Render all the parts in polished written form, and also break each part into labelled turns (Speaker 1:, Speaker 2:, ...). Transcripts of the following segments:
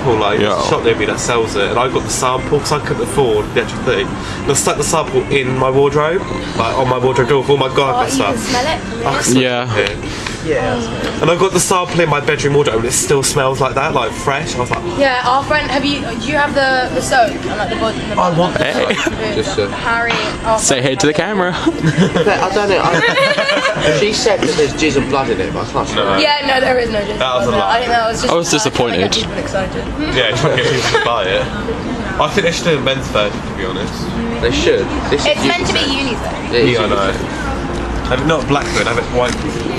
Speaker 1: like there's a shop near me that sells it, and I got the sample because I couldn't afford the actual thing. And I stuck the sample in my wardrobe, like on my wardrobe door with all my gardener stuff.
Speaker 2: You can smell it?
Speaker 1: Yeah. And I got the sample in my bedroom wardrobe, and it still smells like that, like fresh. I was like,
Speaker 2: yeah. Our friend, do you have the soap and like the body?
Speaker 1: I want it.
Speaker 3: Just
Speaker 2: Harry.
Speaker 4: Say hey to the camera.
Speaker 3: I don't know. She said that there's jizz and blood in it, but I can't smell it.
Speaker 2: Yeah, no, there is no jizz.
Speaker 1: That was a lie.
Speaker 2: I think that was just.
Speaker 4: I was disappointed.
Speaker 2: Trying to get people excited.
Speaker 1: Yeah, trying to get people to buy it. I think they should do a men's version, to be honest.
Speaker 3: They should.
Speaker 2: It's meant to be unisex.
Speaker 1: Yeah, I know. Have it not black though, have it white.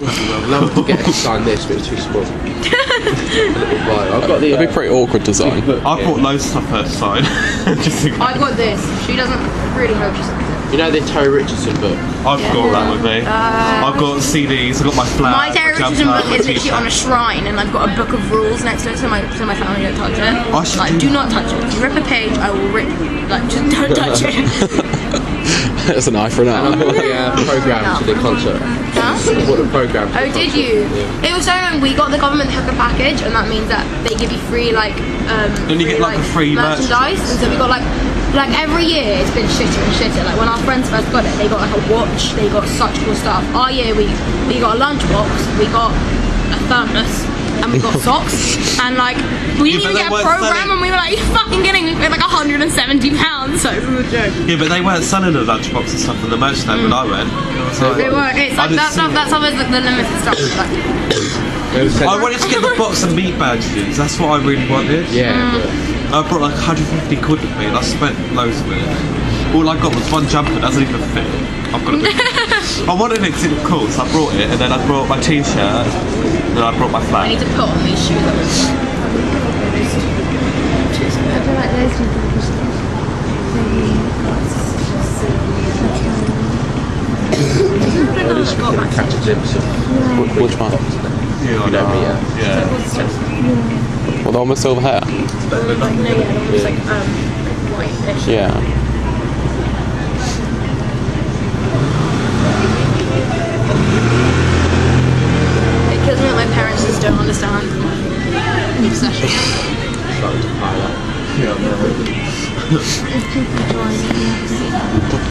Speaker 3: I'd love to get her to sign this, but it's too small. I've got the.
Speaker 4: It'd be pretty awkward design.
Speaker 1: I bought loads of stuff for her to sign. Just
Speaker 2: I got this. She doesn't really hope she signs it.
Speaker 3: You know the Terry Richardson book?
Speaker 1: I've got that with me. I've got CDs, I've got my flag.
Speaker 2: My Terry Richardson book is literally on a shrine, and I've got a book of rules next to it, so my family don't touch it. Like, do not touch it. If you rip a page, I will rip. Like, just don't touch it.
Speaker 4: That's an eye for an
Speaker 3: And I
Speaker 4: eye.
Speaker 3: bought the programme to the concert.
Speaker 2: Huh?
Speaker 3: I bought the programme.
Speaker 2: Oh, did you?
Speaker 3: Yeah.
Speaker 2: It was so annoying. We got the government hooker package, and that means that they give you free like
Speaker 1: Then you get like a free
Speaker 2: merchandise, and so we got like every year it's been shitter and shitter. Like when our friends first got it, they got like a watch, they got such cool stuff. Our year we got a lunchbox, we got a thermos, and we got socks, and like we didn't even get a program, and we were like, "You're fucking kidding me!" We paid like £170, so it was a joke.
Speaker 1: Yeah, but they weren't selling the lunchbox and stuff in the merchandise when I went.
Speaker 2: They weren't. It's like that's always like the limited stuff. Like,
Speaker 1: I wanted to get the box of meat badges. That's what I really wanted.
Speaker 3: Yeah.
Speaker 1: I brought like 150 quid with me and I spent loads of it. All I got was one jumper, doesn't even fit. I've got a bit. I wanted it to look cool, so I brought it, and then I brought my t-shirt, and then I brought my
Speaker 2: I
Speaker 1: flag.
Speaker 2: need to put on these shoes.
Speaker 3: At least we can catch a glimpse of
Speaker 4: Which one?
Speaker 1: Yeah,
Speaker 3: yeah.
Speaker 4: Well, the one with silver hair?
Speaker 2: It's like white-ish.
Speaker 4: Yeah.
Speaker 2: It kills me that my parents just don't understand the obsession.
Speaker 3: starting to pile up.
Speaker 1: Yeah.